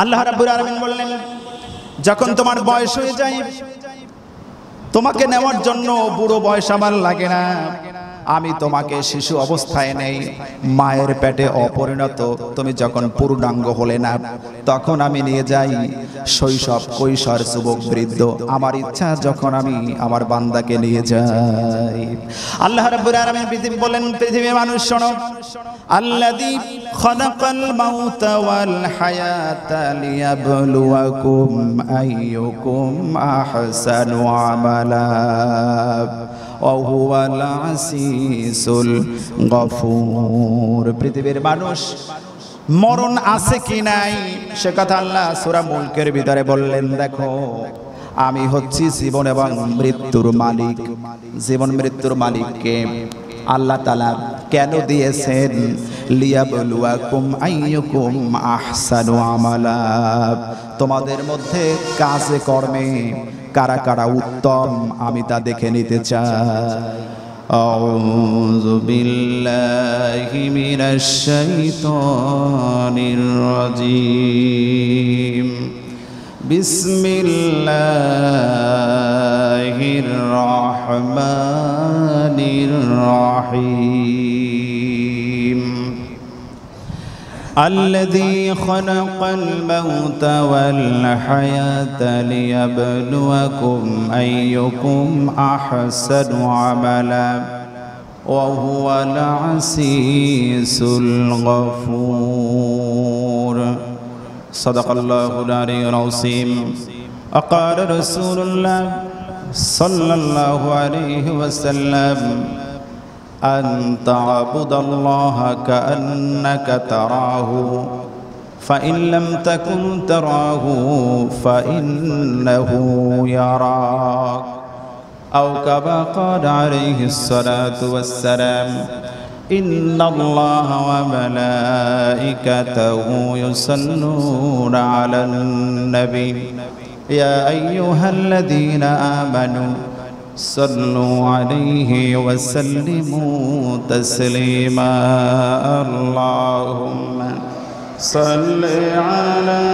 আল্লাহ রাব্বুল আলামিন বললেন, যখন তোমার বয়স হয়ে যায়, তোমাকে নেওয়ার জন্য বুড়ো বয়স আমার লাগে না, আমি তোমাকে শিশু অবস্থায় নেই, মায়ের পেটে অপরিণত তুমি যখন পূর্ণাঙ্গ হলে না, তখন আমি নিয়ে যাই শৈশব, কৈশোর, যুবক, বৃদ্ধ। আমার ইচ্ছা যখন আমি আমার বান্দাকে নিয়ে যাই। আল্লাহ রাব্বুল আলামিন বলেন, পৃথিবীর মানুষ শোনো, আল্লাযী খালাকাল মাউতা ওয়াল হায়াতা লিয়াবলুয়াকুম আইয়ুকুম আহসানু আমালা ওয়া হুয়াল আসিসুল গফুর। পৃথিবীর মানুষ মরণ আছে কি নাই সে কথা আল্লাহ সূরা মুলকের ভিতরে বললেন, দেখো আমি হচ্ছি জীবন এবং মৃত্যুর মালিক। জীবন মৃত্যুর মালিককে আল্লাহ তাআলা কেন দিয়েছেন? লিয়াবলুয়াকুম আইয়ুকুম আহসানু আমালা, তোমাদের মধ্যে কাজে কর্মে কারা কারা উত্তম আমি তা দেখে নিতে চাই। আউযু বিল্লাহি মিনাশ শাইতানির রাজীম। বিসমিল্লাহির রহমানির রহিম। الذي خلق الموت والحياة ليبلوكم أيكم أحسن عملا وهو العزيز الغفور. صدق الله العلي العظيم. وقال رسول الله صلى الله عليه وسلم أن تعبد الله كأنك تراه فإن لم تكن تراه فإنه يراك أو كما قال عليه الصلاة والسلام إن الله وملائكته يصلون على النبي يا أيها الذين آمنوا صلوا عليه وسلموا تسليما. اللهم صل على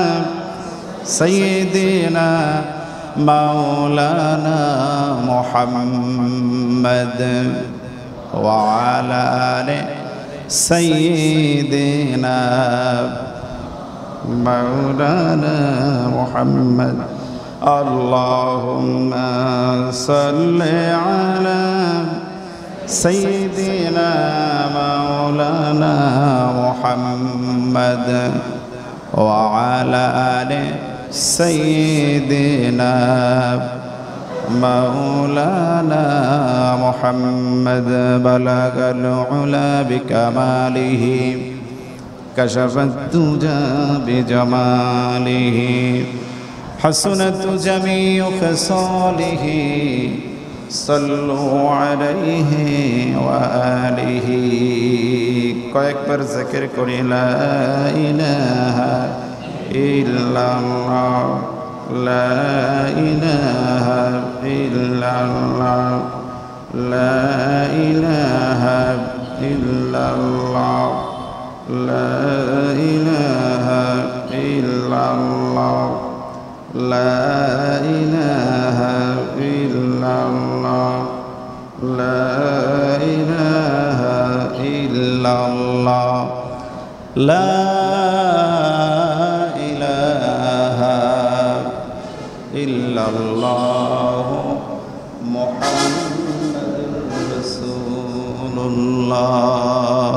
سيدنا مولانا محمد وعلى آل سيدنا مولانا محمد. اللهم صل على سيدنا مولانا محمد وعلى آل سيدنا مولانا محمد. بلغ العلا بكماله كشف الدجى بجماله حسنت جميع خصاله صلوا عليه وآله. কয়েকবার জিকির করি লা ইলাহা ইল্লাল্লাহ লা ইলাহা ইল্লাল্লাহ লা ইলাহা ইল্লাল্লাহ লা ইলাহা ইল্লাল্লাহ لا إله إلا الله لا إله إلا الله لا إله إلا الله محمد رسول الله.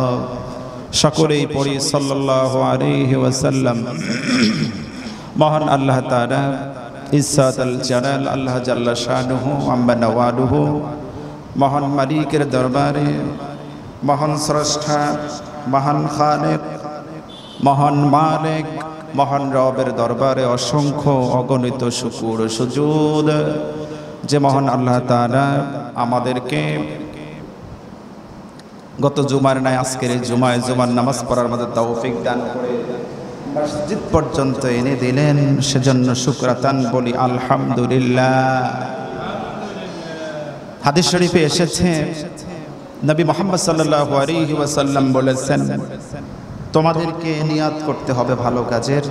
সকলেই পড়ি সাল্লাল্লাহু আলাইহি ওয়াসাল্লাম। মহান আল্লাহ তাআলা ইজ্জাতুল জালাল আল্লাহ জাল্লা শানুহু আম্মা নওয়ালুহু মহান মালিকের দরবারে, মহান স্রষ্টা, মহান খালেক, মহান মালিক, মহান রবের দরবারে অসংখ্য অগণিত শুকর সুজুদ যে মহান আল্লাহ তাআলা আমাদেরকে গত জুমার নাই আজকের এই জুমায় জুমার নামাজ পড়ার মধ্যে তৌফিক দান করে মসজিদ পর্যন্ত এনে দিলেন, সেজন্য শুকরাতান বলি আলহামদুলিল্লাহ। হাদিস শরীফে এসেছে নবী মুহাম্মদ সাল্লাল্লাহু আলাইহি ওয়াসাল্লাম বলেছেন, তোমাদেরকে নিয়াত করতে হবে ভালো কাজের।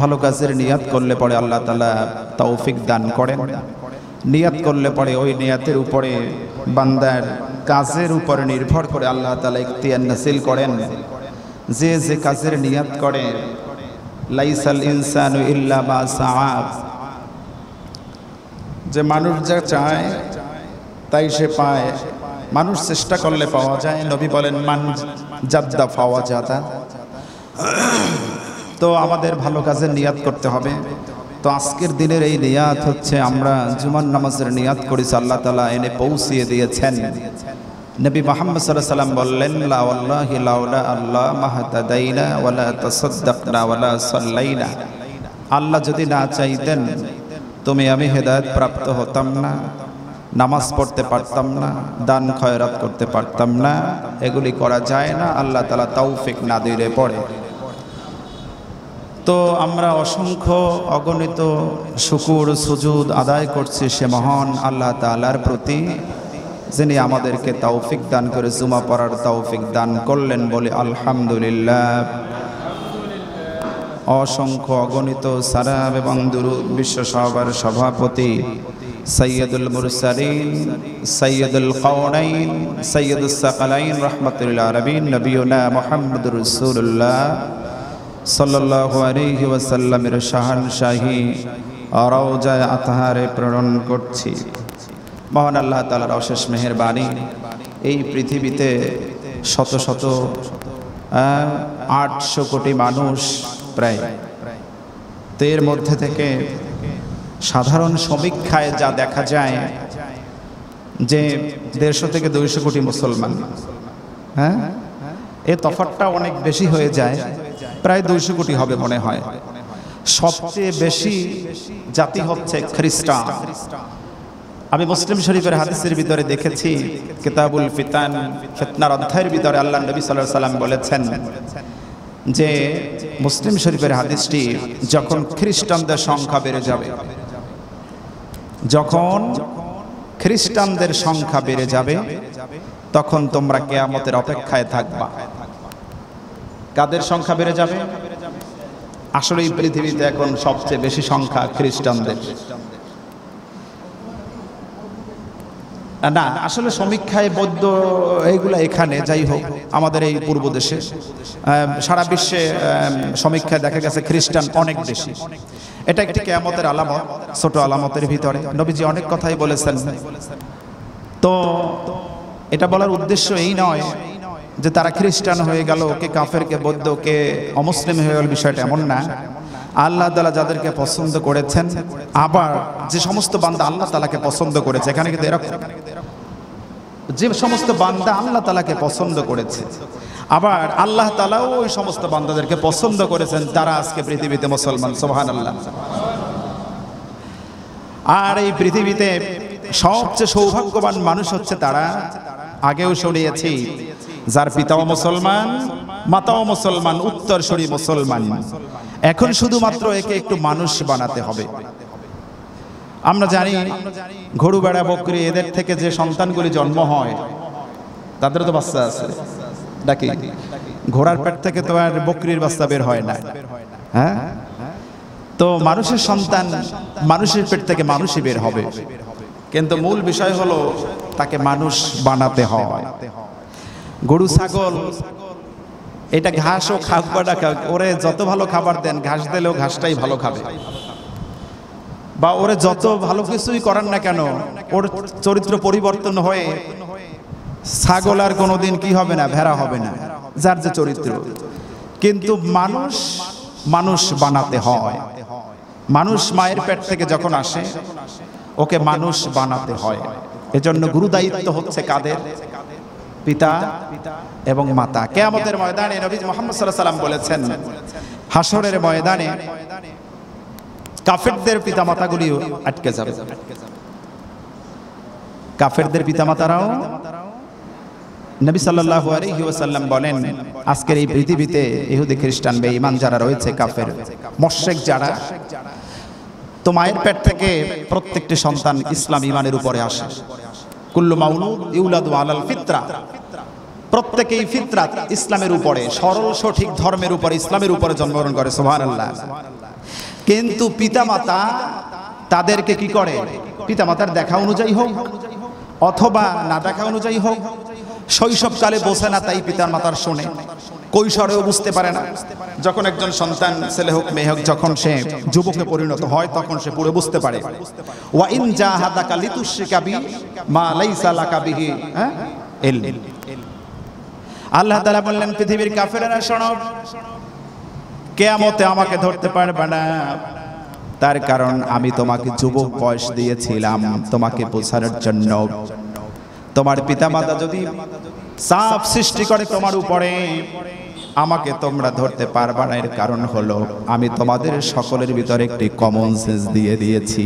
ভালো কাজের নিয়াত করলে পরে আল্লাহ তাআলা তৌফিক দান করেন। নিয়াত করলে পরে ওই নিয়াতের উপরে বান্দার কাজের উপরে নির্ভর করে আল্লাহ তাআলা ইখতিয়ার নাসিল করেন। যে যে কাজের নিয়াত করে, লাইসাল ইনসানু ইল্লা মা সাআ, যে মানুষ যা চায় তাই সে পায়। মানুষ চেষ্টা করলে পাওয়া যায়। নবী বলেন মান জাদ্দা ফাওয়া জাদা। তো আমাদের ভালো কাজের নিয়াত করতে হবে। তো আজকের দিনের এই নিয়াত হচ্ছে আমরা জুমার নামাজের নিয়াত করেছি, আল্লাহ তাআলা এনে পৌঁছিয়ে দিয়েছেন। নবী মুহাম্মদ সাল্লাল্লাহু আলাইহি ওয়াসাল্লাম বললেন লা ওয়াল্লাহি লাউলা আল্লাহ মাহতাদাইনা ওয়ালা তাসাদ্দাকনা ওয়ালা সাল্লাইনা। আল্লাহ যদি না চাইতেন তুমি আমি হেদায়েত প্রাপ্ত হতাম না, নামাজ পড়তে পারতাম না, দান খয়রাত করতে পারতাম না। এগুলি করা যায় না, আল্লাহ তাআলা তৌফিক না দিলে পড়ে। তো আমরা অসংখ্য অগণিত শুকুর সুজুদ আদায় করছি সে মহান আল্লাহ তাআলার প্রতি, যিনি আমাদেরকে তৌফিক দান করে জুমা পড়ার তৌফিক দান করলেন। বলে আলহামদুলিল্লাহ। অসংখ্য অগণিত সালাম এবং দুরূদ বিশ্ব সভার সভাপতি সৈয়দুল মুরসালিন সৈয়দুল কাওনাইন সৈয়দুস সাকালাইন রাহমাতুল আলামিন নবিয়ুনা মুহাম্মদুর রাসূলুল্লাহ সাল্লাল্লাহু আলাইহি ওয়াসাল্লামের শাহানশাহী রওজায়ে আতহারে প্রেরণ করছি। মহান আল্লাহ তাআলার অশেষ মেহেরবানি, এই পৃথিবীতে শত শত 800 কোটি মানুষ প্রায়, তো এর মধ্যে থেকে সাধারণ সমীক্ষায় যা দেখা যায় যে 150 থেকে 200 কোটি মুসলমান। হ্যাঁ, এই তফাৎটা অনেক বেশি হয়ে যায়, প্রায় 200 কোটি হবে মনে হয়। সবচেয়ে বেশি জাতি হচ্ছে খ্রিস্টান। আমি মুসলিম শরীফের হাদিসের ভিতরে দেখেছি, কিতাবুল ফিতান ফিতনার অধ্যায়ের ভিতরে আল্লাহ নবী সাল্লাল্লাহু আলাইহি সাল্লাম বলেছেন যে মুসলিম শরীফের হাদিসটি, যখন খ্রিস্টানদের সংখ্যা বেড়ে যাবে, যখন খ্রিস্টানদের সংখ্যা বেড়ে যাবে তখন তোমরা কিয়ামতের অপেক্ষায় থাকবা। কাদের সংখ্যা বেড়ে যাবে? আসলে এই পৃথিবীতে এখন সবচেয়ে বেশি সংখ্যা খ্রিস্টানদের না, আসলে সমীক্ষায় বৌদ্ধ এইগুলা এখানে, যাই হোক আমাদের এই পূর্ব দেশে, সারা বিশ্বে সমীক্ষায় দেখা গেছে খ্রিস্টান অনেক বেশি। এটা একটি কিয়ামতের আলামত, ছোট আলামতের ভিতরে। নবীজি অনেক কথাই বলেছেন। তো এটা বলার উদ্দেশ্য এই নয় যে তারা খ্রিস্টান হয়ে গেল, কে কাফের, কে বৌদ্ধ, কে অমুসলিম হয়ে গেল, বিষয়টা এমন না। আল্লাহ তাআলা যাদেরকে পছন্দ করেছেন, আবার যে সমস্ত বান্দা আল্লাহ তাআলাকে পছন্দ করেছে, এখানে কিন্তু এরকম যে সমস্ত বান্দা আল্লাহ তাআলাকে পছন্দ করেছে, আবার আল্লাহ তাআলাও ওই সমস্ত বান্দাদেরকে পছন্দ করেছেন, তারা আজকে পৃথিবীতে মুসলমান। সুবহানাল্লাহ। আর এই পৃথিবীতে সবচেয়ে সৌভাগ্যবান মানুষ হচ্ছে তারা, আগেও শুনিয়েছি, যার পিতাও মুসলমান, মাতাও মুসলমান, উত্তরসূরি মুসলমান। এখন শুধুমাত্র একে একটু মানুষ বানাতে হবে। আমরা জানি গরু, ভেড়া, বকরি এদের থেকে যে সন্তানগুলি জন্ম হয় তাদের তো বাচ্চা আছে নাকি? ঘোড়ার পেট থেকে তো আর বকরির বাচ্চা বের হয় না। হ্যাঁ, তো মানুষের সন্তান মানুষের পেট থেকে মানুষই বের হবে, কিন্তু মূল বিষয় হলো তাকে মানুষ বানাতে হয়। গরু, ছাগল এটা ঘাসও খাক বা না খাক, ওরে যত ভালো খাবার দেন, ঘাস দিলেও ঘাসটাই ভালো খাবে, বা ওরে যত ভালো কিছুই করান না কেন, ওর চরিত্র পরিবর্তন হয়ে ছাগল আর কোনোদিন কি হবে না, ভেড়া হবে না, যার যে চরিত্র। কিন্তু মানুষ মানুষ বানাতে হয়। মানুষ মায়ের পেট থেকে যখন আসে ওকে মানুষ বানাতে হয়। এজন্য গুরু দায়িত্ব হচ্ছে কাদের? পিতা এবং মাতা। কিয়ামতের ময়দানে নবী মুহাম্মদ সাল্লাল্লাহু আলাইহি ওয়াসাল্লাম বলেছেন, হাসরের ময়দানে কাফেরদের পিতামাতাগুলিও আটকে যাবে। কাফেরদের পিতামাতারাও, নবী সাল্লাল্লাহু আলাইহি ওয়াসাল্লাম বলেন, আজকের এই পৃথিবীতে ইহুদি, খ্রিস্টান, বেঈমান যারা রয়েছে, কাফের, মুশরিক যারা, তো মায়ের পেট থেকে প্রত্যেকটি সন্তান ইসলাম ঈমানের উপরে আসে। কুল্লু মাউলুদ ইউলাদু আলাল ফিতরা, প্রত্যেকেই ফিতরাত ইসলামের উপরে, সরল সঠিক ধর্মের উপরে, ইসলামের উপরে জন্মগ্রহণ করে, সুবহানাল্লাহ। কিন্তু পিতামাতা তাদেরকে কি করে? পিতামাতার দেখা অনুযায়ী হোক অথবা না দেখা অনুযায়ী হোক, শৈশবকালে বোঝে না তাই পিতার মাতার শোনে, কৈশোরেও বুঝতে পারে না। যখন একজন সন্তান, ছেলে হোক মেয়ে হোক, যখন সে যুবকে পরিণত হয় তখন সে পুরো বুঝতে পারে। ওয়া ইন জাহাদাকা লিতুশরিকা বি মা লাইসা লাকা বিহি ইলম। আল্লাহ তাআলা বললেন, পৃথিবীর কাফেররা শোনো, কিয়ামতে আমাকে ধরতে পারবে না, তার কারণ আমি তোমাকে যুবক বয়স দিয়েছিলাম তোমাকে বোঝানোর জন্য। তোমার পিতামাতা যদি চাপ সৃষ্টি করে তোমার উপরে, আমাকে তোমরা ধরতে পারবে না, এর কারণ হলো আমি তোমাদের সকলের ভিতরে একটি কমন সেন্স দিয়ে দিয়েছি।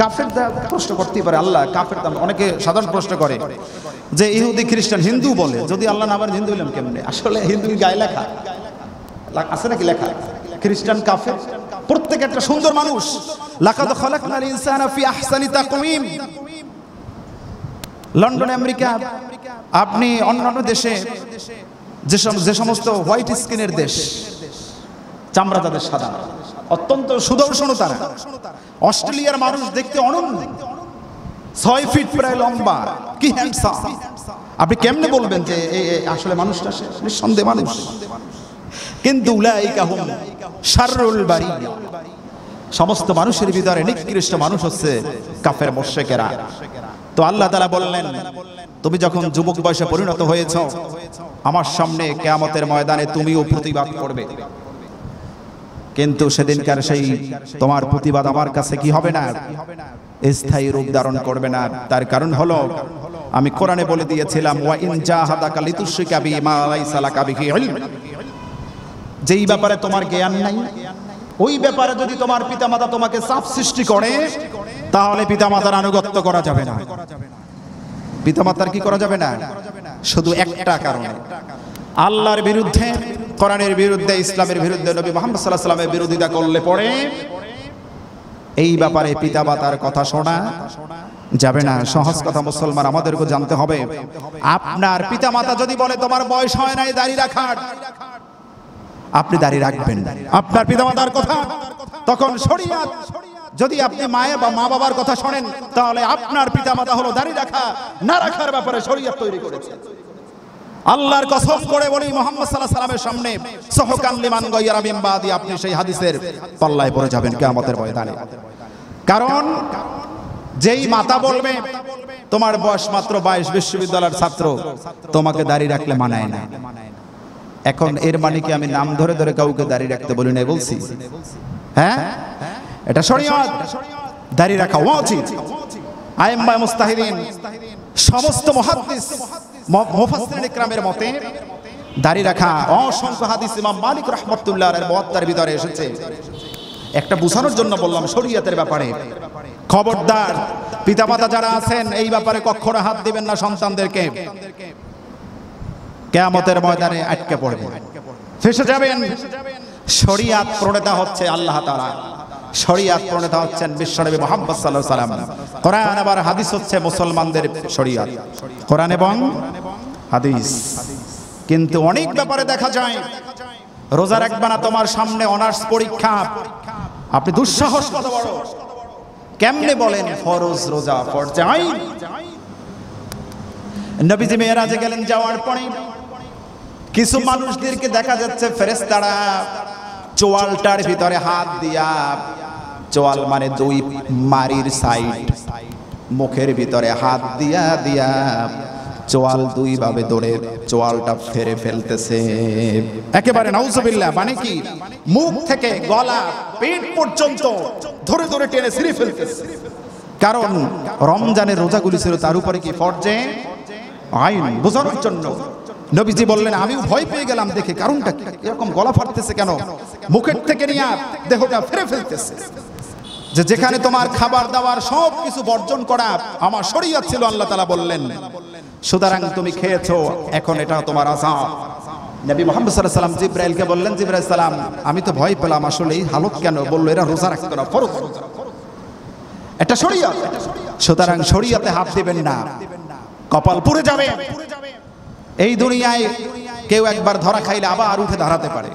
কাফেররা প্রশ্ন করতেই পারে, আল্লাহ কাফেররা, অনেকে সাধারণ প্রশ্ন করে যে ইহুদি খ্রিস্টান হিন্দু বলে, যদি আল্লাহ না বলেন হিন্দু হইলাম কেমনে? আসলে হিন্দু গায়ে লেখা আছে নাকি লেখা? খ্রিস্টান কাফের প্রত্যেক একটা সুন্দর মানুষ। লাকাদ খালাকনাল ইনসানা ফি আহসানি তাকওয়িম। লন্ডন, আমেরিকা, আপনি অন্যান্য দেশে যে সমস্ত হোয়াইট স্কিনের দেশ, চামড়া তাদের সাদা, অত্যন্ত সুদর্শন তারা। অস্ট্রেলিয়ার মানুষ দেখতে অনন্য, 6 ফিট প্রায় লম্বা, কি হ্যান্ডসাম। আপনি কেমনে বলবেন যে আসলে মানুষটা নিঃসন্দেহে মানুষ? কিন্তু উলাইকা হুম শাররুল বারিয়া, সমস্ত মানুষের ভিতরে নিকৃষ্ট মানুষ হচ্ছে কাফের মুশরিকেরা। তো আল্লাহ তাআলা বললেন, তুমি যখন যুবক বয়সে পরিণত হয়েছ, আমার সামনে কিয়ামতের ময়দানে তুমিও প্রতিবাদ করবে, কিন্তু সেদিনকার সেই তোমার প্রতিবাদ আমার কাছে কি হবে না, স্থায়ী রূপ ধারণ করবে না। তার কারণ হলো আমি কোরআনে বলে দিয়েছিলাম, ওয়া ইন জাহাদাকা লিতুশরিকা বি মা লাইসা লাকা বিহি ইলম। যেই ব্যাপারে তোমার জ্ঞান নাই, ওই ব্যাপারে যদি তোমার পিতামাতা তোমাকে চাপ সৃষ্টি করে, তাহলে পিতামাতার আনুগত্য করা যাবে না। পিতামাতার কি করা যাবে না? শুধু একটা কারণে, আল্লাহর বিরুদ্ধে, কোরআনের বিরুদ্ধে, ইসলামের বিরুদ্ধে, নবী মুহাম্মদ সাল্লাল্লাহু আলাইহি ওয়াসাল্লামের বিরোধিতা করলে পরে এই ব্যাপারে পিতামাতার কথা শোনা যাবে না। সহজ কথা মুসলমান আমাদেরকে জানতে হবে, আপনার পিতামাতা যদি বলে তোমার বয়স হয় নাই দাড়ি রাখার, আপনি দাড়ি রাখবেন আপনার পিতামাতার কথা। তখন শরীয়ত, যদি আপনি মায়ের বা মা বাবার কথা শোনেন, তাহলে আপনার পিতামাতা হলো দাড়ি রাখা না রাখার ব্যাপারে শরীয়ত তৈরি করেছে। আল্লাহর কসম করে বলি, মুহাম্মদ সাল্লাল্লাহু আলাইহি ওয়াসাল্লামের সামনে সহকান লিমান গায়রা মিন বাদি, আপনি সেই হাদিসের পাল্লায় পড়ে যাবেন কিয়ামতের ময়দানে। কারণ যেই মাতা বলবে তোমার বয়স মাত্র 22, বিশ্ববিদ্যালয়ের ছাত্র, তোমাকে দাড়ি রাখলে মানায় না। এখন এর মানে কি আমি নাম ধরে ধরে কাউকে দাড়ি রাখতে বলি না বলছি? হ্যাঁ, এটা শরীয়ত, দাড়ি রাখা উচিত। আইম্মা মুস্তাহিদিন, সমস্ত মুহাদ্দিস মুফাসসিরিন ইকরামের মতে দাড়ি রাখা, অসংখ্য হাদিস ইমাম মালিক রাহমাতুল্লাহর মুওয়াত্তার ভিতরে এসেছে। একটা বোঝানোর জন্য বললাম শরীয়তের ব্যাপারে। খবরদার পিতামাতা যারা আছেন, এই ব্যাপারে কখনো হাত দিবেন না সন্তানদেরকে। কিয়ামতের ময়দানে আটকে পড়বেন, ফেঁসে যাবেন। শরীয়ত প্রণেতা হচ্ছে আল্লাহ তাআলা, শরীয়ত প্রণেতা হচ্ছেন বিশ্বনবী মুহাম্মদ সাল্লাল্লাহু আলাইহি ওয়াসাল্লাম। কোরআন আবার হাদিস হচ্ছে মুসলমানদের শরীয়ত, কোরআন এবং হাদিস। কিন্তু অনেক ব্যাপারে দেখা যায়, রোজা রাখবে না, তোমার সামনে অনার্স পরীক্ষা, আপনি দুঃসাহস কত বড়, কেমনে বলেন ফরজ রোজা ফরজে আইন? নবীজি মেরাজে গেলেন, যাওয়ার পরে কিছু মানুষদেরকে দেখা যাচ্ছে ফেরেশতারা চোয়ালটার ভিতরে হাত দিয়া, চোয়াল মানে দুই মারির সাইড, মুখের ভিতরে হাত দিয়া দিয়া চোয়াল দুই ভাবে ধরে চোয়ালটা ফেরে ফেলতেছে একেবারে, নাউজুবিল্লাহ। মানে কি, মুখ থেকে গলা পেট পর্যন্ত ধরে ধরে টেনে ছিঁড়ে ফেলতেছে। কারণ রমজানের রোজাগুলি ছিল তার উপরে কি ফরজে আইন, বোঝানোর জন্য নবীজি বললেন, আমিও ভয় পেয়ে গেলাম দেখে, কারণটা কি, এরকম গলা ফাটতেছে কেন? মুখের থেকে নিয়ে দেহটা ফেরে ফেলতেছে। যে যেখানে তোমার খাবার দাবার সব কিছু বর্জন করা আমার শরীয়ত ছিল, আল্লাহ তাআলা বললেন, সুতরাং তুমি খেয়েছো, এখন এটা তোমার আযাব। নবী মুহাম্মদ সাল্লাল্লাহু আলাইহি ওয়াসাল্লাম জিবরাইলকে বললেন, জিবরাইল সালাম, আমি তো ভয় পেলাম, আসলে এই হালত কেন? বলল, এরা রোজা রাখতো না, ফরজ, এটা শরীয়ত। সুতরাং শরীয়তে হাত দিবেন না, কপাল পুড়ে যাবে। এই দুনিয়ায় কেউ একবার ধরা খাইলে আবার উঠে দাঁড়াতে পারে,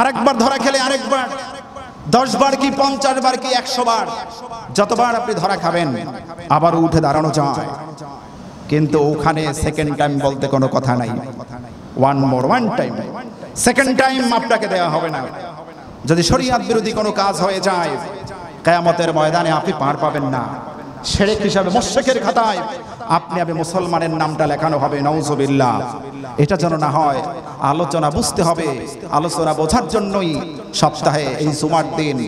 আরেকবার ধরা খেলে আরেকবার, 10 বার কি 50 বার কি 100 বার, যতবার আপনি ধরা খাবেন আবার উঠে দাঁড়ানো যায়। কিন্তু ওখানে সেকেন্ড টাইম বলতে কোনো কথা নাই। ওয়ান টাইম, সেকেন্ড টাইম আপনাকে দেওয়া হবে না। যদি শরীয়ত বিরোধী কোনো কাজ হয়ে যায়, কিয়ামতের ময়দানে আপনি পার পাবেন না। শিরক হিসাবে মুশরিকের খাতায় আপনি মুসলমানের নামটা লেখানো হবে, নাউজুবিল্লাহ। এটা যেন না হয়, আলোচনা বুঝতে হবে। আলোচনা বোঝার জন্যই সপ্তাহে এই জুমার দিন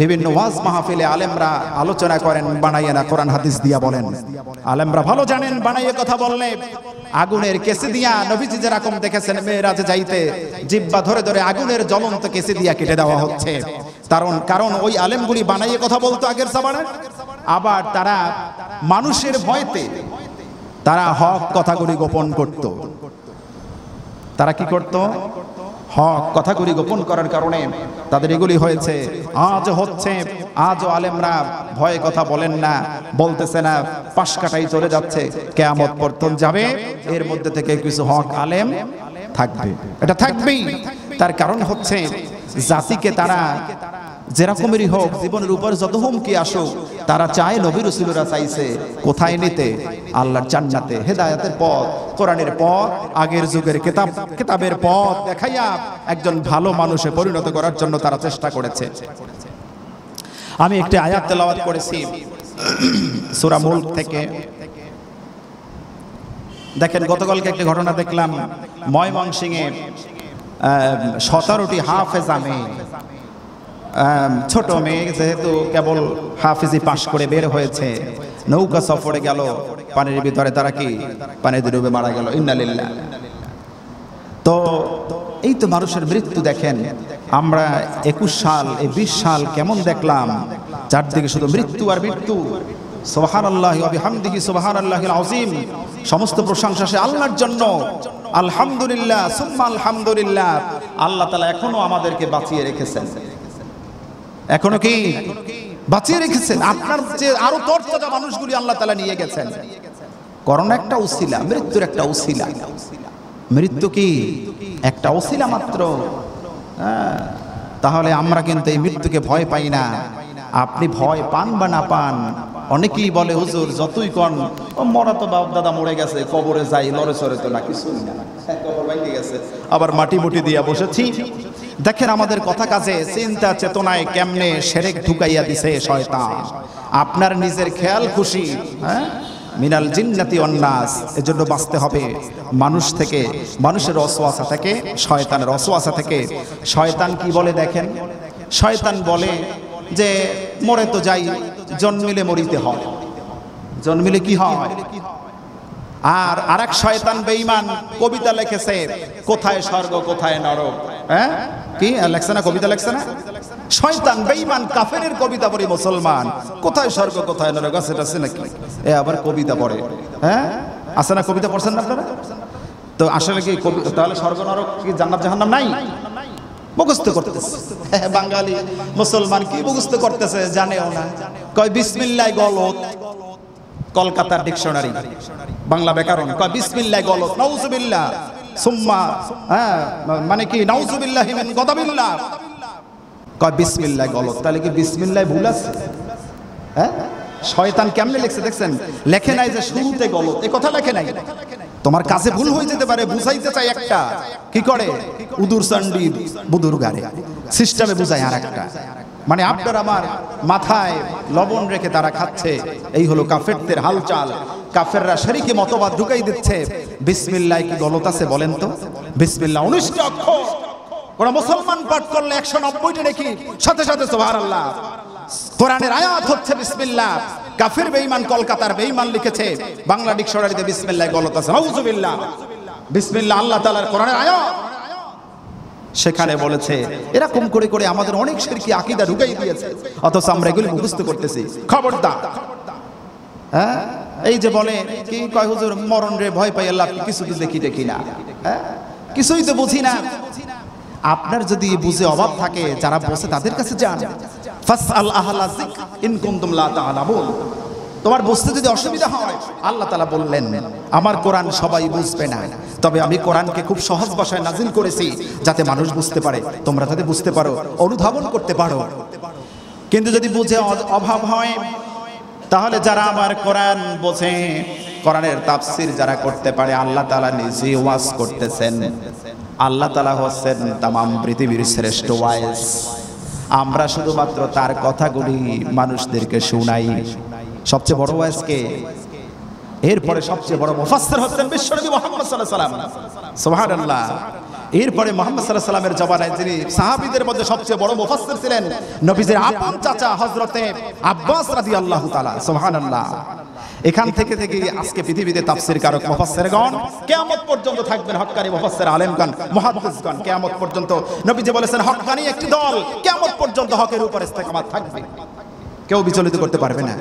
বিভিন্ন ওয়াজ মাহফিলে আলেমরা আলোচনা করেন, বানাইয়ে না কোরআন হাদিস দিয়া বলেন। আলেমরা ভালো জানেন, বানাইয়ে কথা বললে আগুনের কেসি দিয়া, নবীজি যেরকম দেখেছেন মেরাজে যাইতে জিহ্বা ধরে ধরে আগুনের জ্বলন্ত কেসি দিয়া কেটে দেওয়া হচ্ছে। কারণ ওই আলেমগুলি বানাইয়ে কথা বলতো আগের জামানায়। আবার তারা মানুষের ভয়তে তারা হক কথাগুলি গোপন করত। তারা কি করত? হক কথাগুলি গোপন করার কারণে তাদের এগুলি হয়েছে, আজও হচ্ছে। আজও আলেমরা ভয়ে কথা বলেন না, বলতেছে না, পাশ কাটাই চলে যাচ্ছে, কিয়ামত পর্যন্ত যাবে। এর মধ্যে থেকে কিছু হক আলেম থাকবে, এটা থাকবেই। তার কারণ হচ্ছে জাতিকে তারা যেরকমেরই হোক, জীবনের উপর যত হুমকি আসুক, তারা চায়, নবী রাসূলরা চাইছে কোথায় নিতে? আল্লাহর জান্নাতে, হেদায়েতের পথ, কোরআনের পথ, আগের যুগের কিতাবের পথ দেখাইয়া একজন ভালো মানুষে পরিণত করার জন্য তারা চেষ্টা করেছে। আমি একটি আয়াত তেলাওয়াত করেছি সূরা মুলক থেকে। দেখেন, গতকালকে একটি ঘটনা দেখলাম, ময়মনসিংহে 17টি হাফেজা মেয়ে, ছোট মেয়ে, যেহেতু কেবল হাফিজি পাশ করে বের হয়েছে, নৌকা সফরে গেল, পানির ভিতরে তারা কি পানিতে ডুবে মারা গেল। ইন্নালিল্লাহ। তো এই তো মানুষের মৃত্যু দেখেন। আমরা 21 সাল, এই 20 সাল কেমন দেখলাম, চারদিকে শুধু মৃত্যু আর মৃত্যু। সুবহানাল্লাহি ওয়া বিহামদিহি সুবহানাল্লাহিল আযীম। সমস্ত প্রশংসা সে আল্লাহর জন্য। আলহামদুলিল্লাহ সুম্মা আলহামদুলিল্লাহ। আল্লাহ তাআলা এখনো আমাদেরকে বাঁচিয়ে রেখেছেন, এখনো কি বাঁচিয়ে রেখেছেন। আপনার যে আরো তরতাজা মানুষগুলি আল্লাহ তাআলা নিয়ে গেছেন। করোনা একটা উসিলা, মৃত্যুর একটা উসিলা। মৃত্যু কি একটা উসিলা মাত্র। তাহলে আমরা কিন্তু এই মৃত্যুকে ভয় পাই না। আপনি ভয় পান বা না পান, অনেকেই বলে হুজুর যতই কন, মরা তো বাপ দাদা মরে গেছে, কবরে যাই, লড়ে চড়ে তো না, কিছুই না, কবর ভেঙে গেছে, আবার মাটি মুটি দিয়া বসেছি। দেখেন আমাদের কথা কাজে চিন্তা চেতনায় কেমনে শিরক ঢুকাইয়া দিছে শয়তান। আপনার নিজের খেয়াল খুশি, মিনাল জিন্নাতি ওয়ান নাস। এজন্য বাঁচতে হবে মানুষ থেকে, মানুষের ওয়াসওয়াসা থেকে, শয়তানের ওয়াসওয়াসা থেকে। শয়তান কি বলে দেখেন, শয়তান বলে যে মরে তো যাই, জন্মিলে মরিতে হয়। জন্মিলে কি হয়? আর আরেক শয়তান বেঈমান কবিতা লিখেছে, কোথায় স্বর্গ কোথায় নরক। কি লেখছে না, কবিতা লেখছে না? শয়তান বেঈমান কাফেরের কবিতা পড়ে মুসলমান, কোথায় স্বর্গ কোথায় নরক আছে নাকি? আবার কবিতা পড়ে, আছে না? কবিতা পড়ছেন না আপনারা? তো আসলে কি তাহলে স্বর্গ নরক কি জান্নাত জাহান্নাম নাই? মুখস্থ করতেছে বাঙালি মুসলমান, কি মুখস্থ করতেছে জানেও না। কয় বিসমিল্লাহ গলত, কলকাতার ডিকশনারি বাংলা ব্যাকরণ কয় বিসমিল্লাহ গলত, নাউজুবিল্লাহ সুম্মা, মানে কি নাউজুবিল্লাহি মিন গদাবিল্লাহ, কয় বিসমিল্লাহ গলত। তাহলে কি বিসমিল্লাহ ভুল আছে? শয়তান কেমনে লিখছে দেখছেন? লেখে নাই যে শুরুতে গলত, এই কথা লেখে নাই। তোমার কাছে ভুল হয়ে যেতে পারে, বুঝাইতে চাই একটা, কি করে উদুর সান্ডি বুদুর গারে সিস্টেমে বুঝায় আর একটা। মানে আপনার আমার মাথায় লবণ রেখে তারা খাচ্ছে। এই হলো কাফেরদের হালচাল। কাফেররা শরীকি মতবাদ ঢুকাই দিচ্ছে। বিসমিল্লাহ কি গলত আছে বলেন তো? বিসমিল্লাহ 19টা অক্ষর, কোন মুসলমান পাঠ করলে 190টা নাকি সাথে সাথে সুবহানাল্লাহ। কোরআনের আয়াত হচ্ছে বিসমিল্লাহ। কাফের বেঈমান কলকাতার বেঈমান লিখেছে বাংলা ডিকশনারিতে বিসমিল্লাহ গলত আছে, নাউজুবিল্লাহ। বিসমিল্লাহ আল্লাহ তাআলার কোরআনের আয়াত, সেখানে বলেছে। এরকম করে করে আমাদের অনেক শিরকি আকীদা ঢুকাই দিয়েছে, অথচ আমরা এগুলি মুখস্থ করতেছি। খবরদার। এই যে বলে কি কয় হুজুর মরণ রে ভয় পাই, আল্লাহ কিছু তো দেখি না, কিছুই তো বুঝি না। আপনার যদি বুঝে অভাব থাকে, যারা বসে তাদের কাছে যান। ফাসআল আহলা যিকর ইন কুনতুম লা তা'লামুন। তোমার বুঝতে যদি অসুবিধা হয়, আল্লাহ তাআলা বললেন আমার কোরআন সবাই বুঝবে না, তবে আমি কোরআনকে খুব সহজ ভাষায় নাজিল করেছি যাতে মানুষ বুঝতে পারে, তোমরা যাতে বুঝতে পারো, অনুধাবন করতে পারো। কিন্তু যদি বুঝে অভাব হয়, তাহলে যারা আমার কোরআন বোঝে, কোরআনের তাফসীর যারা করতে পারে, আল্লাহ তাআলা নিজে ওয়াজ করতেছেন। আল্লাহ তাআলা হচ্ছেন তামাম পৃথিবীর শ্রেষ্ঠ ওয়াইজ। আমরা শুধুমাত্র তার কথাগুলি মানুষদেরকে শোনাই। সবচেয়ে বড় ওয়াইজ কে? এরপরে সবচেয়ে বড় মুফাসসির হচ্ছেন বিশ্বনবী মুহাম্মদ সাল্লাল্লাহু আলাইহি ওয়াসাল্লাম। সুবহানাল্লাহ। এরপরে মুহাম্মদ সাল্লাল্লাহু আলাইহি ওয়াসাল্লামের জমানায় যিনি সাহাবীদের মধ্যে সবচেয়ে বড় মুফাসসির ছিলেন, নবীজির আপন চাচা হযরতে আব্বাস রাদিয়াল্লাহু তাআলা। সুবহানাল্লাহ। এখান থেকে আজকে পৃথিবীতে তাফসীর কারক মুফাসসিরগণ কিয়ামত পর্যন্ত থাকবেন, হক্কানি মুফাসসির আলেমগণ, মুহাদ্দিসগণ কিয়ামত পর্যন্ত। নবীজি বলেছেন হক্কানি একটি দল কিয়ামত পর্যন্ত হকের উপর ইস্তেকামাত থাকবে, কেউ বিচলিত করতে পারবে না।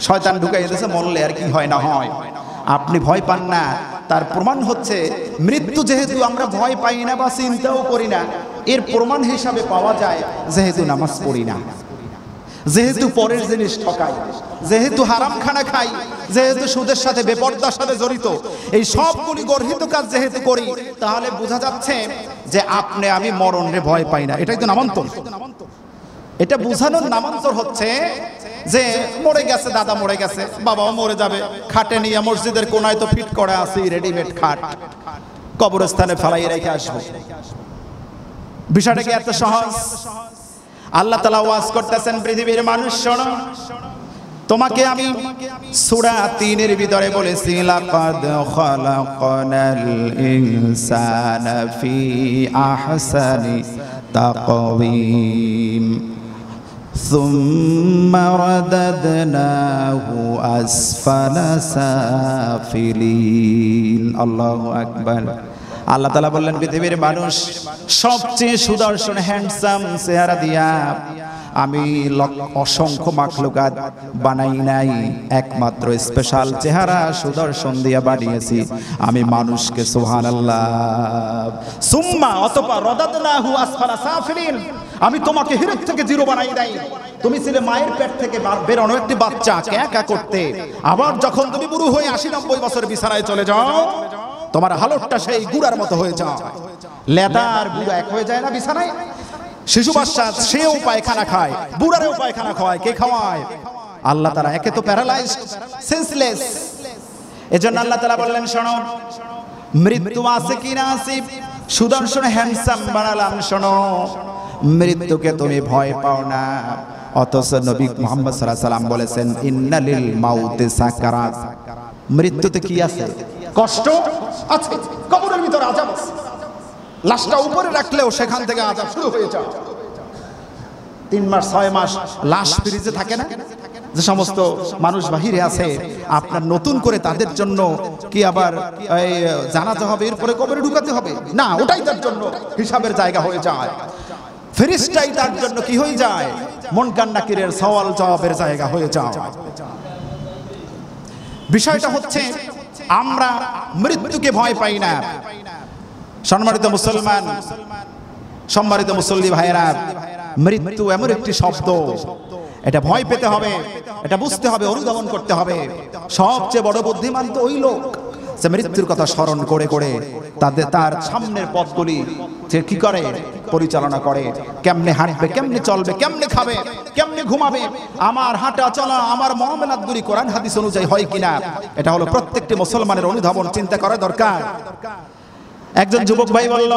শয়তান ঢুকাইয়া দিয়েছে, মরলে আর কি হয় না হয়। আপনি ভয় পান না, তার প্রমাণ হচ্ছে মৃত্যু যেহেতু আমরা ভয় পাই না বা চিন্তাও করি না, এর প্রমাণ হিসাবে পাওয়া যায় যেহেতু নামাজ পড়ি না, যেহেতু পরের জিনিস ঠকাই, যেহেতু হারাম খানা খাই, যেহেতু সুদের সাথে বেপরদার সাথে জড়িত, এই সবগুলি গর্হিত কাজ যেহেতু করি, তাহলে বোঝা যাচ্ছে যে আপনি আমি মরণে ভয় পাই না। এটাই তো নামান্তর। এটা বোঝানোর নামান্তর হচ্ছে যে মরে গেছে দাদা, মরে গেছে বাবাও মরে যাবে, খাটে নিয়ে মসজিদের কোনায় তো ফিট করা আছে রেডিমেড খাট, কবরস্থানে ফেলাই রেখে আসবো। বিষয়টা কি এত সহজ? আল্লাহ তাআলা ওয়াজ করতেছেন পৃথিবীর মানুষ শোনো, তোমাকে আমি সূরা ৩ এর ভিতরে বলেছি লাকাদ খালাকনাল ইনসানা ফি আহসানি তাকওয়িম সুম্মা রাদাদনাহু আসফালা সাফিলিন। আল্লাহু আকবার। আল্লাহ তাআলা বললেন পৃথিবীর মানুষ সবচেয়ে সুদর্শন হ্যান্ডসাম চেহারা দিয়া আমি অসংখ্য মাখলুকাত বানাই নাই, একমাত্র স্পেশাল চেহারা সুদর্শন দিয়া বানিয়েছি আমি মানুষকে। সুবহানাল্লাহ। সুম্মা অতঃপর রাদাদনাহু আসফালা সাফিলিন, আমি তোমাকে হিরক থেকে জিরো বানাই নাই। তুমি ছিলে মায়ের পেট থেকে বেরোনো একটি বাচ্চা, ক্যাকা করতে। আবার যখন তুমি বুড়ো হয়ে ৮০-৯০ বছর বিছানায় চলে যাও, তোমার হালতটা সেই গুড়ার মতো হয়ে যায়, লেদার গুড়া এক হয়ে যায় না বিছানায়। শিশু বাচ্চা সেও পায়খানা খায়, বুড়ারেও পায়খানা খাওয়ায়, কে খাওয়ায়? আল্লাহ তাআলা। একে তো প্যারালাইজড, সেন্সলেস। এজন্য আল্লাহ তাআলা বললেন শোনো, মৃত্যু আছে কি না আছে, সুদর্শন হ্যান্ডসাম বানালাম। শোনো, মৃত্যুকে তুমি ভয় পাও না। অথচ নবী মুহাম্মদ সাল্লাল্লাহু আলাইহি ওয়াসাল্লাম বলেছেন ইন্নালিল মাউতি সাকারাত, মৃত্যুতে কি আছে? কষ্ট আছে, কবরের ভিতরে আযাব আছে। লাশটা উপরে রাখলেও সেখান থেকে আযাব শুরু হয়ে যায়। ৩ মাস ৬ মাস লাশ ফ্রিজে থাকে না, যে সমস্ত মানুষ বাহিরে আছে, আপনার নতুন করে তাদের জন্য কি আবার জানাজা হবে, এরপরে কবরে ঢুকাতে হবে না? ওটাই তার জন্য হিসাবের জায়গা হয়ে যায়। ফেরেশতাই তার জন্য কি হয়ে যায়? মুনকার নাকিরের সওয়াল জবাবের জায়গা হয়ে যায়। বিষয়টা হচ্ছে আমরা মৃত্যুকে ভয় পাই না। সম্মানিত মুসলমান, সম্মানিত মুসল্লি ভাইয়েরা, মৃত্যু এমন একটি শব্দ, এটা ভয় পেতে হবে, এটা বুঝতে হবে, অনুধাবন করতে হবে। সবচেয়ে বড় বুদ্ধিমান তো ওই লোক যে মৃত্যুর কথা স্মরণ করে করে তার সামনের পথগুলি যে কি করে পরিচালনা করে, কেমনে হাঁটবে, কেমনে চলবে, কেমনে খাবে, কেমনে ঘুমাবে, আমার হাঁটা চলা, আমার মুআমালাতগুলি কোরআন হাদিস অনুযায়ী হয় কিনা, এটা হলো প্রত্যেকটি মুসলমানের অনুধাবন চিন্তা করা দরকার। একজন যুবক ভাই বলল,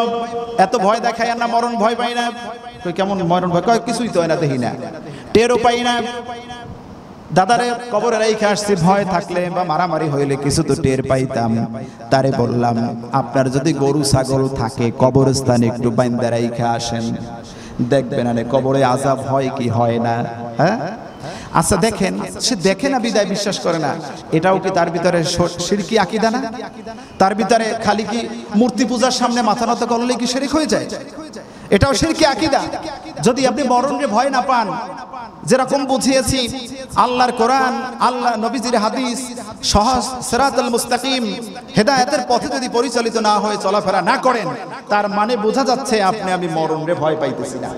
এত ভয় দেখায় না, মরণ ভয় পাই না। কেমন মরণ ভয়? কয় কিছুই তো হয় না, দেখি না, টেরও পাই না। দাদারে কবরে রাইখে আসছি, ভয় থাকলে বা মারামারি হইলে কিছু তো টের পাইতাম। তারে বললাম, আপনার যদি গরু ছাগল থাকে কবরস্থানে একটু বাইন্দা রাইখে আসেন, দেখবেন আরে কবরে আযাব হয় কি হয় না। হ্যাঁ, আচ্ছা দেখেন, সে দেখে না বিদায় বিশ্বাস করে না, এটাও কি তার ভিতরে শিরকি আকীদা না? তার ভিতরে খালি কি মূর্তি পূজার সামনে মাথা নত করলে কি শিরক হয়ে যায়? এটাও শিরকি আকীদা। যদি আপনি মরণের ভয় না পান, যেরকম বুঝিয়েছি আল্লাহর কোরআন, আল্লাহ নবীজির হাদিস, সহজ সিরাতুল মুস্তাকিম হেদায়েতের পথে যদি পরিচালিত না হয়ে চলাফেরা না করেন, তার মানে বোঝা যাচ্ছে আপনি আমি মরণে ভয় পাইতেছি না।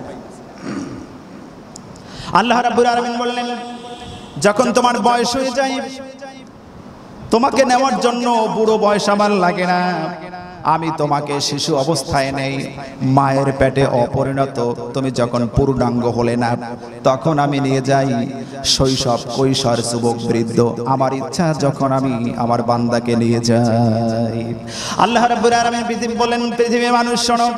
আল্লাহ রাব্বুল আলামিন বললেন, যখন তোমার বয়স হয়ে যায়, তোমাকে নেওয়ার জন্য বুড়ো বয়স আমার লাগে না, আমি তোমাকে শিশু অবস্থায় নেই, মায়ের পেটে অপরিণত তুমি যখন পূর্ণাঙ্গ হলে না, তখন আমি নিয়ে যাই শৈশব, কৈশোর, যুবক, বৃদ্ধ। আমার ইচ্ছা যখন আমি আমার বান্দাকে নিয়ে যাই। আল্লাহ রাব্বুল আলামিন বলেন, পৃথিবীর মানুষ শোনো,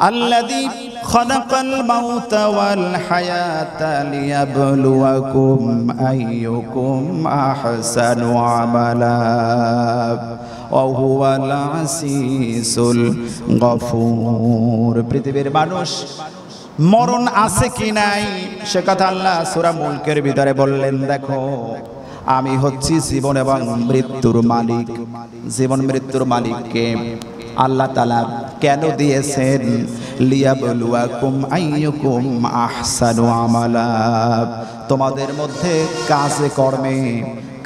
আল্লাযী খালাকাল মাউতা ওয়াল হায়াতা লিয়াবলুয়াকুম আইয়ুকুম আহসানু আমালা ওয়া হুয়াল আসিসুল গফুর। পৃথিবীর মানুষ মরণ আছে কি নাই সে কথা আল্লাহ সূরা মুলকের ভিতরে বললেন, দেখো আমি হচ্ছি জীবন এবং মৃত্যুর মালিক। জীবন মৃত্যুর মালিককে আল্লাহ তাআলা কেন দিয়েছেন? লিয়াবলুয়াকুম আইয়ুকুম আহসানু আমালা, তোমাদের মধ্যে কাজে কর্মে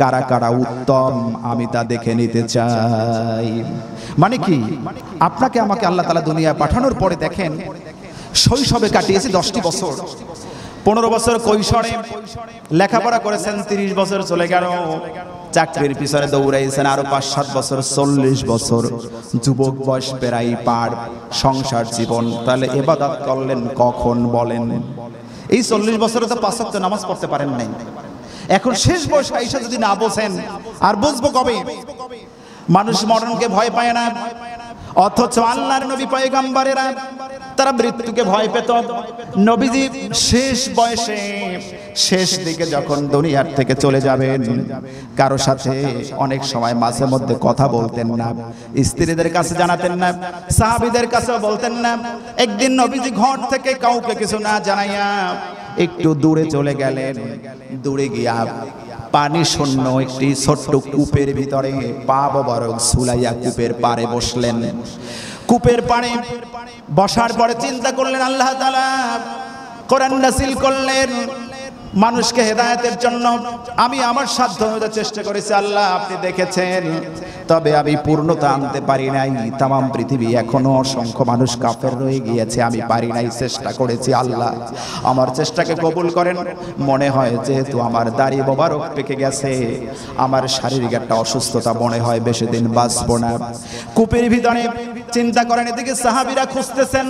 কারা কারা উত্তম আমি তা দেখে নিতে চাই। মানে কি, আপনাকে আমাকে আল্লাহ তাআলা দুনিয়ায় পাঠানোর পরে দেখেন শৈশবে কাটিয়েছি 10টি বছর, 15 বছর কৈশোরে লেখাপড়া করেছেন, 30 বছর চলে গেল চাকরির পিছনে দৌড়াইছেন, আরো 5-7 বছর 40 বছর যুবক বয়স প্রায় পার, সংসার জীবন। তাহলে ইবাদত করলেন কখন বলেন? এই 40 বছরে তো 5 ওয়াক্ত নামাজ পড়তে পারেন নাই। এখন শেষ বয়স আইসা যদি না বোঝেন আর বুঝবো কবে? মানুষ মরণকে ভয় পায় না, অথচ আল্লাহর নবী পয়গম্বরেরা তারা মৃত্যুকে ভয় পেত। নবীজি শেষ বয়সে শেষ দিকে যখন দুনিয়ার থেকে চলে যাবেন, কারো সাথে অনেক সময় মাঝে মধ্যে কথা বলতেন না, স্ত্রীদের কাছে জানাতেন না, সাহাবীদের কাছেও বলতেন না। একদিন নবীজি ঘর থেকে কাউকে কিছু না জানাইয়া একটু দূরে চলে গেলেন। দূরে গিয়া পানি শূন্য একটি ছোট্ট কূপের ভিতরে পা বরং সুলাইয়া কূপের পাড়ে বসলেন। কূপের পাড়ে বসার পরে চিন্তা করলেন, আল্লাহ তাআলা কোরআন নাযিল করলেন মানুষকে হেদায়েতের জন্য। আমি আমার সাধ্য অনুযায়ী চেষ্টা করেছি, আল্লাহ আপনি দেখেছেন, তবে আমি পূর্ণতা আনতে পারি নাই। তামাম পৃথিবী এখনো অসংখ্য মানুষ কাফের রয়ে গিয়েছে, আমি পারি নাই, চেষ্টা করেছি, আল্লাহ আমার চেষ্টাকে কবুল করেন। মনে হয় যেহেতু আমার দাড়ি মোবারক পেকে গেছে, আমার শারীরিক একটা অসুস্থতা, মনে হয় বেশি দিন বাঁচবো না। কূপের ভিতরে চিন্তা করেন, এদিকে সাহাবীরা খুঁজতেছেন,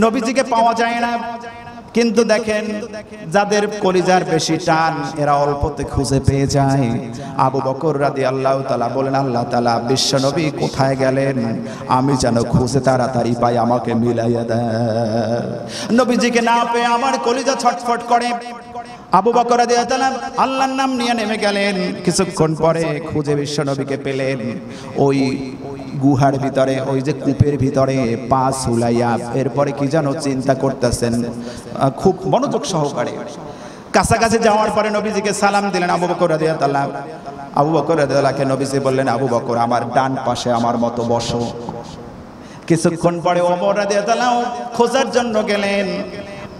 নবীজিকে পাওয়া যায় না। কিন্তু দেখেন যাদের কলিজার বেশি টান এরা অল্পতে খুঁজে পেয়ে যায়। আবু বকর রাদিয়াল্লাহু তাআলা বলেন, আল্লাহ তাআলা বিশ্ব নবী কোথায় গেলেন? আমি যেন খুঁজে তাড়াতাড়ি পাই, আমাকে মিলাইয়া দেন। নবীজিকে না পেয়ে আমার কলিজা ছটফট করে। আবু বকর রাদিয়াল্লাহু তাআলা আল্লাহর নাম নিয়ে নেমে গেলেন। কিছুক্ষণ পরে খুঁজে বিশ্ব নবীকে পেলেন ওই গুহার ভিতরে, ওই যে কূপের ভিতরে পা ঝুলাইয়া। এরপরে কি যেন চিন্তা করতেছেন খুব মনোযোগ সহকারে। কাছাকাছি যাওয়ার পরে নবীজিকে সালাম দিলেন আবু বকর রাদিয়াল্লাহু তাআলা। আবু বকর রাদিয়াল্লাহু তাআলাকে নবীজি বললেন, আবু বকর আমার ডান পাশে আমার মতো বসো। কিছুক্ষণ পরে ওমর রাদিয়াল্লাহু তাআলা খোঁজার জন্য গেলেন।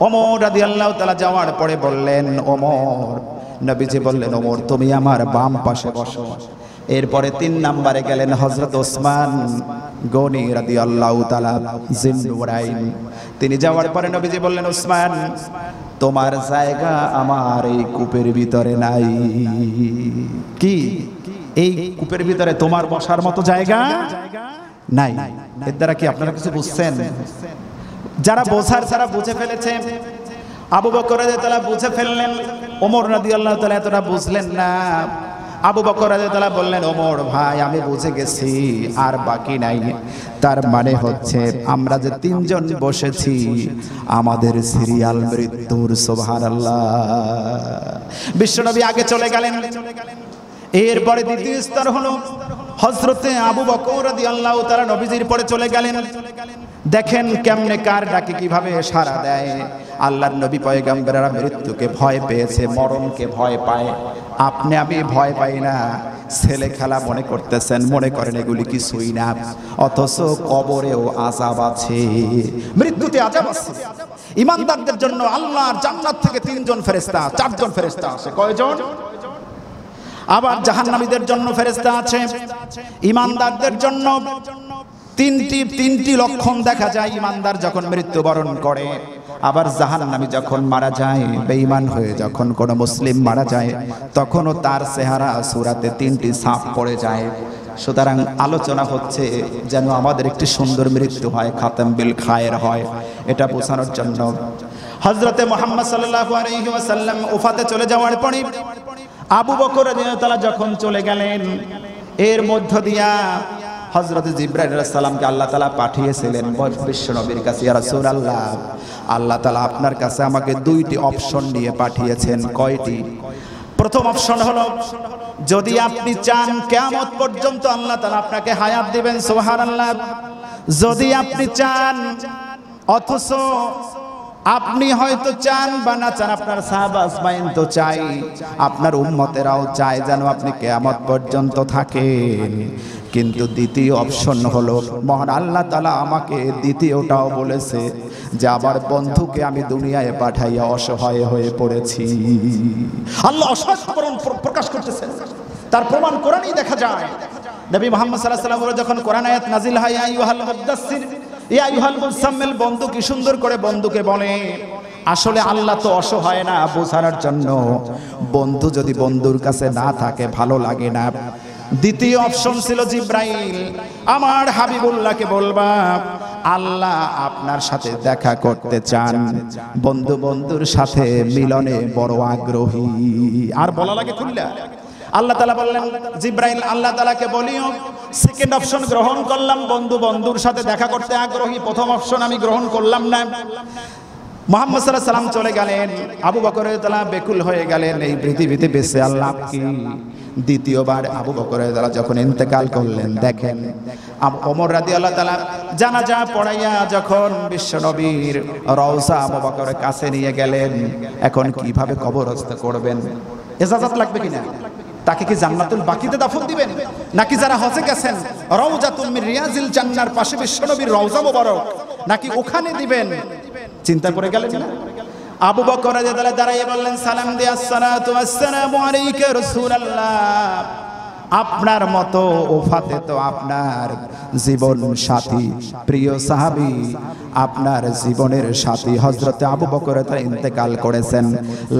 ওমর রাদিয়াল্লাহু তাআলা যাওয়ার পরে বললেন, ওমর, নবীজি বললেন, ওমর তুমি আমার বাম পাশে বসো। এরপরে 3 নম্বরে গেলেন হযরত ওসমান গনি রাদিয়াল্লাহু তাআলা জিন্নুরাইন। তিনি যাওয়ার পরে নবীজি বললেন, ওসমান তোমার জায়গা আমার এই কূপের ভিতরে নাই। কি এই কূপের ভিতরে তোমার বসার মতো জায়গা নাই? এর দ্বারা কি আপনারা কিছু বুঝছেন? যারা বোঝার তারা বুঝে ফেলেছে। আবু বকর রাদিয়াল্লাহু তাআলা বুঝে ফেললেন, ওমর রাদিয়াল্লাহু তাআলা এতটা বুঝলেন না। আবু বকর রাদিয়াল্লাহু তাআলা বললেন, ওমর ভাই আমি বুঝে গেছি, আর বাকি নাই। তার মানে হচ্ছে আমরা যে 3 জন বসেছি আমাদের সিরিয়াল মৃত্যুর। সুবহানাল্লাহ। বিশ্বনবী আগে চলে গেলেন। এরপরে দ্বিতীয় স্তর হলো হযরতে আবু বকর রাদিয়াল্লাহু তাআলা নবীজির পরে চলে গেলেন। দেখেন কেমনে কার ডাকে কিভাবে সাড়া দেয়। আল্লাহর নবী পয়গম্বরেরা মৃত্যুকে ভয় পেয়েছে, মরণকে ভয় পায়। আপনি আমি ভয় পাই না, ছেলে খেলা মনে করতেছেন, মনে করেন এগুলি কিছুই না। অথচ কবরেও আযাব আছে, মৃত্যুতে আযাব আছে। ঈমানদারদের জন্য আল্লাহর জান্নাত থেকে 3 জন ফেরেশতা, 4 জন ফেরেশতা আছে। কয়জন? আবার জাহান্নামীদের জন্য ফেরেশতা আছে। ঈমানদারদের জন্য তিনটি লক্ষণ দেখা যায়। ঈমানদার যখন মৃত্যুবরণ করে আবার জাহান্নামী যখন মারা যায়, বেঈমান হয়ে যখন কোনো মুসলিম মারা যায়, তখনও তার চেহারা সূরাতে 3টি ছাপ পড়ে যায়। সুতরাং আলোচনা হচ্ছে যেন আমাদের একটি সুন্দর মৃত্যু হয়, খাতাম বিল খায়ের হয়, এটা বোঝানোর জন্য। হযরতে মুহাম্মদ সাল্লাল্লাহু আলাইহি ওয়াসাল্লাম ওফাতে চলে যাওয়ার পরে আবু বকর রাদিয়াল্লাহু তাআলা যখন চলে গেলেন, এর মধ্য দিয়া হযরত জিবরাইল আলাইহিস সালামকে আল্লাহ তাআলা পাঠিয়েছিলেন বিশ্ব নবীর কাছে, ইয়া রাসূলুল্লাহ, আল্লাহ তাআলা আপনার কাছে আমাকে 2টি অপশন নিয়ে পাঠিয়েছেন। কয়টি? প্রথম অপশন হলো, যদি আপনি চান কিয়ামত পর্যন্ত আল্লাহ তাআলা আপনাকে হায়াত দিবেন, সুবহানাল্লাহ। যদি আপনি চান, অথচ আপনি হয়তো চান বা না চান, আপনার সাহাবা আজমাইন তো চাই, আপনার উম্মতেরাও চায় যেন আপনি কিয়ামত পর্যন্ত থাকেন। কিন্তু দ্বিতীয় অপশন হলো, মহান আল্লাহ তাআলা আমাকে দ্বিতীয়টাও বলেছে যে আমার বন্ধুকে আমি দুনিয়ায় পাঠাইয়া অসহায় হয়ে পড়েছি। আল্লাহ অসহায় প্রকাশ করতেছেন, তার প্রমাণ কোরআনেই দেখা যায়। নবী মুহাম্মদ সাল্লাল্লাহু আলাইহি ওয়াসাল্লাম যখন কোরআন আয়াত নাজিল হয়, ইয়া আইয়ুহাল মুদাসসির ইয়া আইয়ুহাল মুজাম্মিল, বন্ধু কি সুন্দর করে বন্ধুকে বলে। আসলে আল্লাহ তো অসহায় না, বোঝানোর জন্য। বন্ধু যদি বন্ধুর কাছে না থাকে ভালো লাগে না। দ্বিতীয় অপশন ছিল জিবরাইল, আমার হাবিবুল্লাহকে বলবা আল্লাহ আপনার সাথে দেখা করতে চান, বন্ধু বন্ধুর সাথে মিলনে বড় আগ্রহী। আর বলা লাগে খুললা, আল্লাহ তাআলা বললেন জিবরাইল আল্লাহ তাআলাকে বলিও সেকেন্ড অপশন গ্রহণ করলাম, বন্ধু বন্ধুর সাথে দেখা করতে আগ্রহী। প্রথম অপশন আমি গ্রহণ করলাম না। মুহাম্মদ সাল্লাল্লাহু আলাইহি ওয়াসাল্লাম চলে গেলেন, আবু বকর রাদিয়াল্লাহু বেকুল হয়ে গেলেন এই পৃথিবীতে বেঁচে আল্লাহ কি। দ্বিতীয়বার আবু বকর রাদিয়াল্লাহু যখন ইন্তেকাল করলেন, দেখেন ওমর রাদিয়াল্লাহু তাআলা জানাজা পড়াইয়া যখন বিশ্বনবীর রওজা আবু বকরের কাছে নিয়ে গেলেন, এখন কিভাবে কবরস্থ করবেন, ইজাজত লাগবে কিনা? তাকে কি জান্নাতুল বাকিতে দাফন দিবেন, নাকি যারা হজে গেছেন রওজাতুল মিন রিয়াজিল জান্নার পাশে বিশ্বনবীর রওজা মোবারক, নাকি ওখানে দিবেন? চিন্তা করে গেলেন না? আবু বকর রাদিয়াল্লাহু দাঁড়িয়ে বললেন, সালাম দিয়ে আসসালাতু ওয়াসসালামু আলাইকা রাসূলুল্লাহ, আপনার মতো ওফাতে তো আপনার জীবন সাথী, প্রিয় সাহাবী, আপনার জীবনের সাথী হযরতে আবু বকর তারা ইন্তেকাল করেছেন,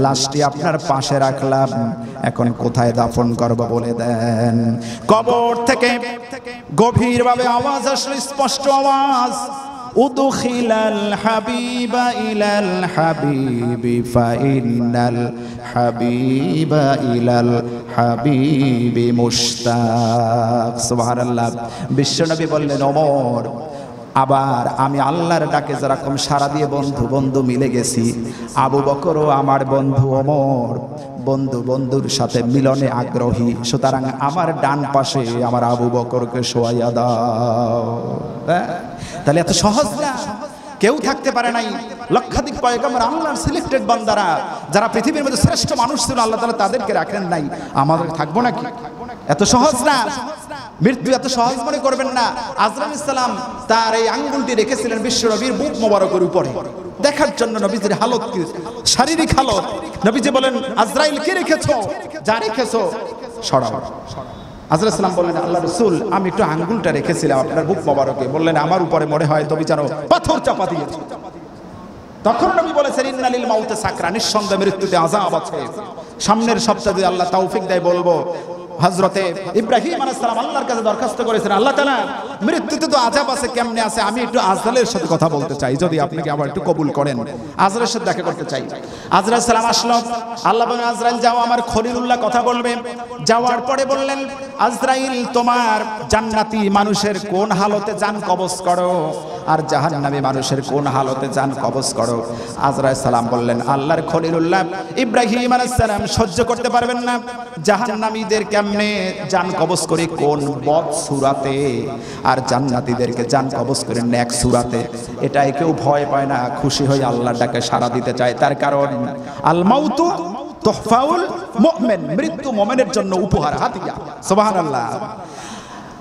লাশটি আপনার পাশে রাখলাম, এখন কোথায় দাফন করব বলে দেন। কবর থেকে গভীরভাবে আওয়াজ আসলো, স্পষ্ট আওয়াজ, উদখিলাল হাবিবা ইলাল হাবিবি ফাইনাল হাবিবা ইলাল হাবিবি মুশতাক। সুবহানাল্লাহ। বিশ্বনবী বললেন, ওমর, আবার আমি আল্লাহর ডাকে যেরকম সারা দিয়ে বন্ধু বন্ধু মিলে গেছি, আবু বকরও আমার বন্ধু, ওমর বন্ধু বন্ধুর সাথে মিলনে আগ্রহী, সুতরাং আমার ডান পাশে আমার আবু বকরকে শোয়াইয়া দাও। তাহলে এত সহজ না, কেউ থাকতে পারে নাই। লক্ষাধিক পয়গম্বর, আল্লাহর সিলেক্টেড বান্দারা, যারা পৃথিবীর মধ্যে শ্রেষ্ঠ মানুষ ছিল, আল্লাহ তাআলা তাদেরকে রাখেন নাই, আমাদের থাকবো নাকি? এত সহজ না। মৃত্যু এত সহজ মনে করবেন না। আজরাইল সালাম তার এই আঙ্গুলটি রেখেছিলেন বিশ্ব নবীর বুক মোবারকের উপরে, দেখার জন্য নবীজির হালত কি, শারীরিক হালত। নবীজি বলেন, আজরাইল কি রেখেছো? যা রেখেছো সরাও। আজরাইল সালাম বললেন, আল্লাহ রাসূল, আমি একটু আঙ্গুলটা রেখেছিলাম আপনার বুক মোবারকে। বললেন, আমার উপরে মনে হয় তুমি জানো পাথর চাপা দিয়েছো। তখন নবী বলেছেন, ইন্নালিল মাউতে সাকরা, নিঃসন্দেহে মৃত্যুতে আযাব আছে। সামনের সপ্তাহে যদি আল্লাহ তৌফিক দেয় বলবো, হযরতে ইব্রাহিম আলাইহিস সালাম আল্লাহর কাছে দরখাস্ত করেছেন, আল্লাহ তাআলা মৃত্যুতে তো আযাব আছে, কেমনে আছে? আমি একটু আজরাইলের সাথে কথা বলতে চাই, যদি আপনাকে আবার একটু কবুল করেন, আজরাইলের সাথে দেখা করতে চাই। আজরাইল সালাম আসলো, আল্লাহ বলেন, আজরাইল যাও, আমার খলিলুল্লাহ কথা বলবে। যাওয়ার পরে বললেন, আজরাইল তোমার জান্নাতি মানুষের কোন হালতে জান কবজ করো, আর জাহান্নামী মানুষের কোন হালতে জান কবজ করো। আজরাইল সালাম বললেন, আল্লাহর খলিলুল্লাহ ইব্রাহিম আলাইহিস সালাম সহ্য করতে পারবেন না জাহান্নামীদের কেমনে জান কবজ করে, কোন বদ সূরাতে, আর জান্নাতীদেরকে জান কবজ করে নেক সূরাতে। এটাই কেউ ভয় পায় না, খুশি হয়ে আল্লাহর ডাকে সাড়া দিতে চায়। তার কারণ আল মাউতু তুহফাউল মুমিন, মৃত্যু মুমিনের জন্য উপহার, হাদিয়া। সুবহানাল্লাহ।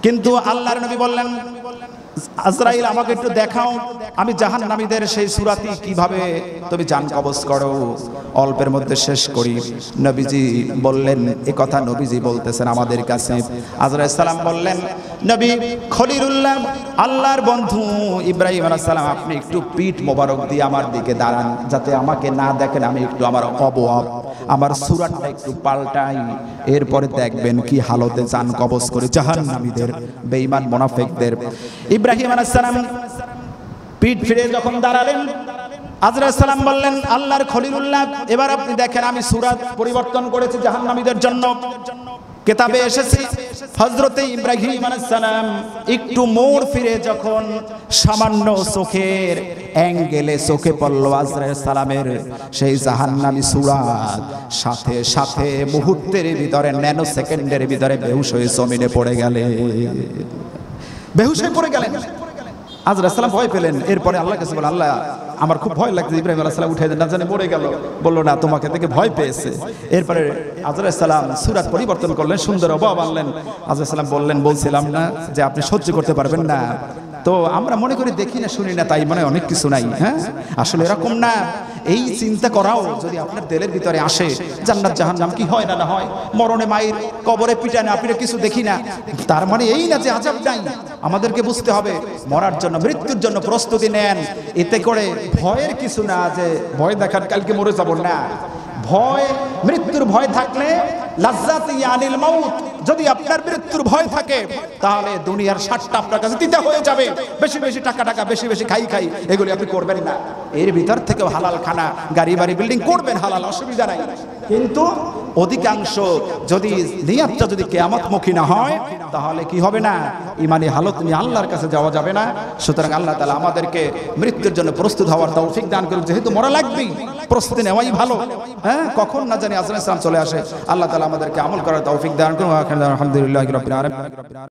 কিন্তু আল্লাহর নবী বললেন, আজরাইল আমাকে একটু দেখাও আমি জাহান্নামীদের সেই সূরাটি কিভাবে তুমি জান কবজ করো, অল্পের মধ্যে শেষ করি। নবীজি বললেন, এই কথা নবীজি বলতেছেন আমাদের কাছে। আজরাইল সালাম বললেন, নবী খলিলুল্লাহ আল্লাহর বন্ধু ইব্রাহিম আলাইহিস সালাম, আপনি একটু পিঠ মোবারক দিয়ে আমার দিকে দাঁড়ান, যাতে আমাকে না দেখেন, আমি একটু আমার অবয়ব আমার সূরাটা একটু পাল্টাই, এরপরে দেখবেন কি হালতে জান কবজ করে জাহান্নামীদের বেঈমান মুনাফিকদের। ইব্রাহিম আলাইহিস সালাম পিঠ ফিরে যখন দাঁড়ালেন, আজরাইল সালাম বললেন, আল্লাহর খলিলুল্লাহ এবার আপনি দেখেন আমি সূরা পরিবর্তন করেছি জাহান্নামীদের জন্য। কিতাবে এসেছে হযরতে ইব্রাহিম আলাইহিস সালাম একটু মোড় ফিরে যখন সামান্য চোখের অ্যাঙ্গেলে চোখে পড়ল আজরাইল সালামের সেই জাহান্নামী সূরা, সাথে সাথে মুহূর্তের ভিতরে ন্যানো সেকেন্ডের ভিতরে বেহুশ হয়ে জমিনে পড়ে গেলেন, বেহুশ হয়ে পড়ে গেলেন। আজরাইল সালাম ভয় পেলেন। এরপরে আল্লাহর কাছে বলেন, আল্লাহ আমার খুব ভয় লাগছে, ইব্রাহিম আলাইহিস সালাম উঠে না জানে মরে গেল। বললো না, তোমাকে থেকে ভয় পেয়েছে। এরপরে আজরাইল সালাম সূরা পরিবর্তন করলেন, সুন্দর অবয়ব আনলেন। আজরাইল সালাম বললেন, বলছিলাম না যে আপনি সহ্য করতে পারবেন না? তো আমরা মনে করি দেখি না শুনি না, তাই মনে অনেক কিছু নাই। হ্যাঁ, আসলে এরকম না। এই চিন্তা করাও যদি আপনার দিলের ভিতরে আসে, জান্নাত জাহান্নাম কি হয় না না হয়, মরণে মায়ের কবরে পিটায় না আপনি কিছু দেখি না, তার মানে এই না যে আযাব নাই। আমাদেরকে বুঝতে হবে মরার জন্য মৃত্যুর জন্য প্রস্তুতি নেন। এতে করে ভয়ের কিছু না যে ভয় দেখান কালকে মরে যাব না। ভয়, মৃত্যুর ভয় থাকলে লাজ্জাতি আনিল মাউত, যদি আপনার মৃত্যুর ভয় থাকে তাহলে দুনিয়ার 60টা আপনার কাছে তিতা হয়ে যাবে। বেশি বেশি টাকা বেশি বেশি খাই এগুলি আপনি করবেন না। এর ভিতর থেকেও হালাল খানা, গাড়ি বাড়ি বিল্ডিং করবেন, হালাল, অসুবিধা নাই। কিন্তু অধিকাংশ যদি নিয়তটা যদি কিয়ামতমুখী না হয় তাহলে কি হবে না, ইমানি হালত নিয়ে আল্লাহর কাছে যাওয়া যাবে না। সুতরাং আল্লাহ তাআলা আমাদেরকে মৃত্যুর জন্য প্রস্তুত হওয়ার তৌফিক দান করুন। যেহেতু মরা লাগবেই, প্রস্তুতি নেওয়াই ভালো। হ্যাঁ, কখন না জানি আজরাইল সালাম চলে আসে। আল্লাহ তাআলা আমাদেরকে আমল করার তৌফিক দান করুন। আলহামদুলিল্লাহি রাব্বিল আলামিন।